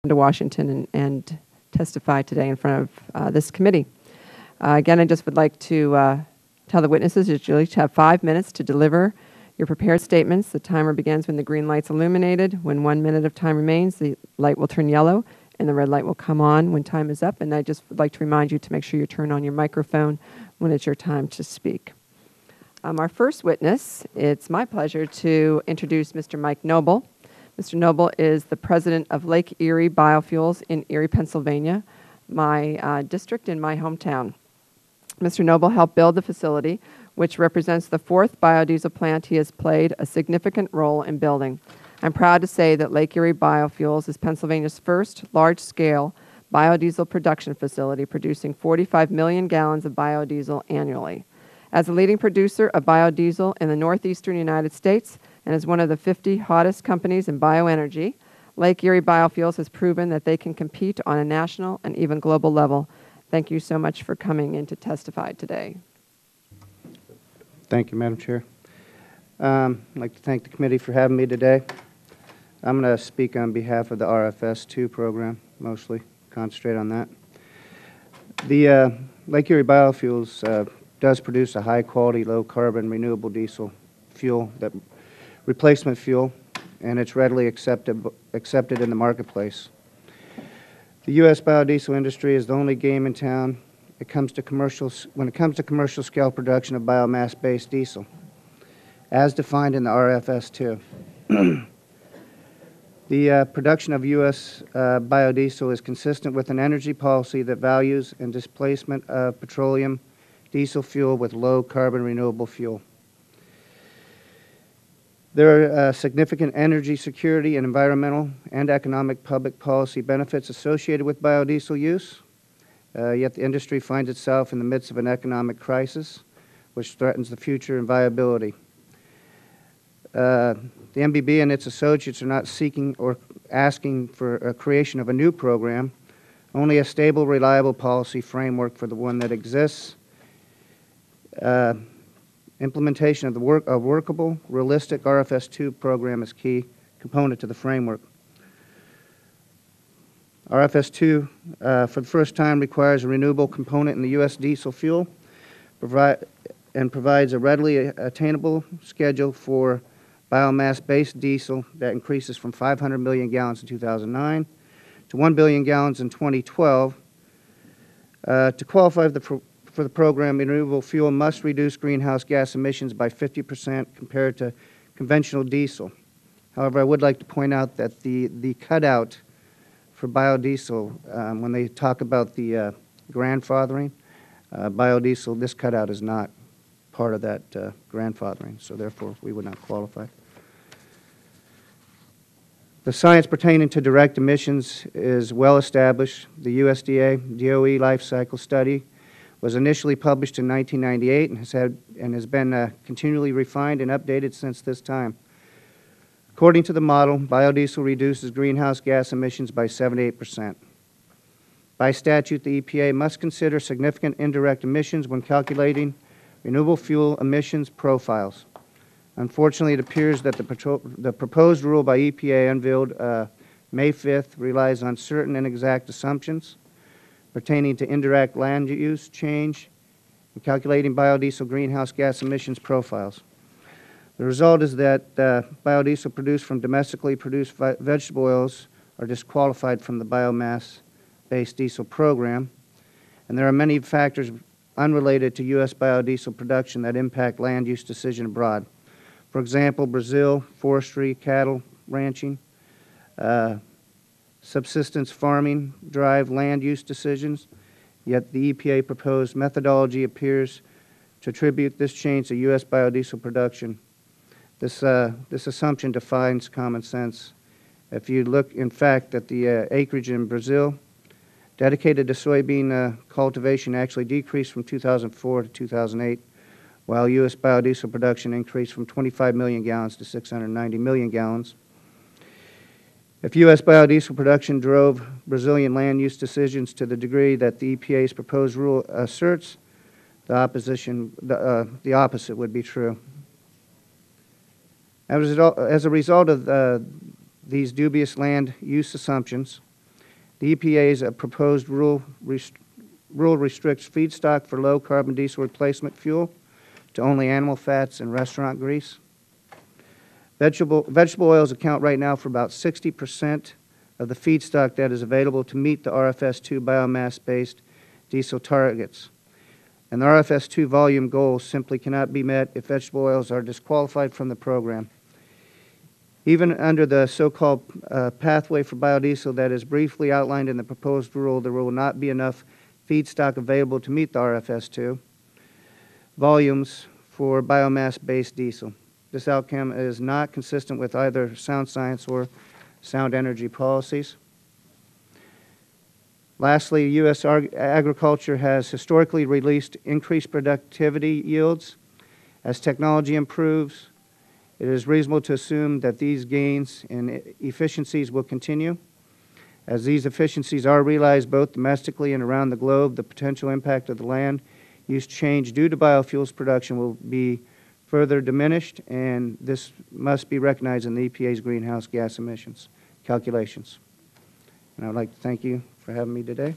to Washington and testify today in front of this committee. Again, I just would like to tell the witnesses that you'll each have 5 minutes to deliver your prepared statements. The timer begins when the green light's illuminated. When 1 minute of time remains, the light will turn yellow and the red light will come on when time is up. And I just would like to remind you to make sure you turn on your microphone when it's your time to speak. Our first witness, it's my pleasure to introduce Mr. Mike Noble. Mr. Noble is the president of Lake Erie Biofuels in Erie, Pennsylvania, my district in my hometown. Mr. Noble helped build the facility, which represents the 4th biodiesel plant he has played a significant role in building. I'm proud to say that Lake Erie Biofuels is Pennsylvania's first large-scale biodiesel production facility, producing 45 million gallons of biodiesel annually. As a leading producer of biodiesel in the northeastern United States and as one of the 50 hottest companies in bioenergy, Lake Erie Biofuels has proven that they can compete on a national and even global level. Thank you so much for coming in to testify today. Thank you, Madam Chair. I'd like to thank the committee for having me today. I'm going to speak on behalf of the RFS2 program, mostly concentrate on that. The Lake Erie Biofuels does produce a high-quality, low-carbon, renewable diesel fuel, that replacement fuel, and it's readily accepted in the marketplace. The U.S. biodiesel industry is the only game in town when it comes to commercial scale production of biomass-based diesel, as defined in the RFS2. The production of U.S. biodiesel is consistent with an energy policy that values and displacement of petroleum diesel fuel with low-carbon renewable fuel. There are significant energy security and environmental and economic public policy benefits associated with biodiesel use, yet the industry finds itself in the midst of an economic crisis which threatens the future and viability. The MBB and its associates are not seeking or asking for a creation of a new program, only a stable, reliable policy framework for the one that exists. Implementation of a workable, realistic RFS2 program is key component to the framework. RFS2, for the first time, requires a renewable component in the U.S. diesel fuel and provides a readily attainable schedule for biomass-based diesel that increases from 500 million gallons in 2009 to 1 billion gallons in 2012. To qualify for the program, renewable fuel must reduce greenhouse gas emissions by 50% compared to conventional diesel. However, I would like to point out that the cutout for biodiesel, when they talk about the grandfathering, biodiesel, this cutout is not part of that grandfathering, so therefore we would not qualify. The science pertaining to direct emissions is well established. The USDA DOE life cycle study was initially published in 1998 and has been continually refined and updated since this time. According to the model, biodiesel reduces greenhouse gas emissions by 78%. By statute, the EPA must consider significant indirect emissions when calculating renewable fuel emissions profiles. Unfortunately, it appears that the proposed rule by EPA unveiled May 5th relies on certain inexact assumptions pertaining to indirect land use change and calculating biodiesel greenhouse gas emissions profiles. The result is that biodiesel produced from domestically produced vegetable oils are disqualified from the biomass-based diesel program, and there are many factors unrelated to U.S. biodiesel production that impact land use decision abroad. For example, Brazil, forestry, cattle ranching, subsistence farming drive land use decisions, yet the EPA proposed methodology appears to attribute this change to U.S. biodiesel production. This assumption defies common sense. If you look, in fact, at the acreage in Brazil dedicated to soybean cultivation actually decreased from 2004 to 2008, while U.S. biodiesel production increased from 25 million gallons to 690 million gallons. If U.S. biodiesel production drove Brazilian land use decisions to the degree that the EPA's proposed rule asserts, the opposite would be true. As a result of these dubious land use assumptions, The EPA's proposed rule restricts feedstock for low-carbon diesel replacement fuel to only animal fats and restaurant grease. Vegetable oils account right now for about 60% of the feedstock that is available to meet the RFS2 biomass-based diesel targets. And the RFS2 volume goals simply cannot be met if vegetable oils are disqualified from the program. Even under the so-called pathway for biodiesel that is briefly outlined in the proposed rule, there will not be enough feedstock available to meet the RFS2 volumes for biomass-based diesel. This outcome is not consistent with either sound science or sound energy policies. Lastly, U.S. agriculture has historically released increased productivity yields. As technology improves, it is reasonable to assume that these gains in efficiencies will continue. As these efficiencies are realized both domestically and around the globe, the potential impact of the land use change due to biofuels production will be further diminished, and this must be recognized in the EPA's greenhouse gas emissions calculations. And I would like to thank you for having me today.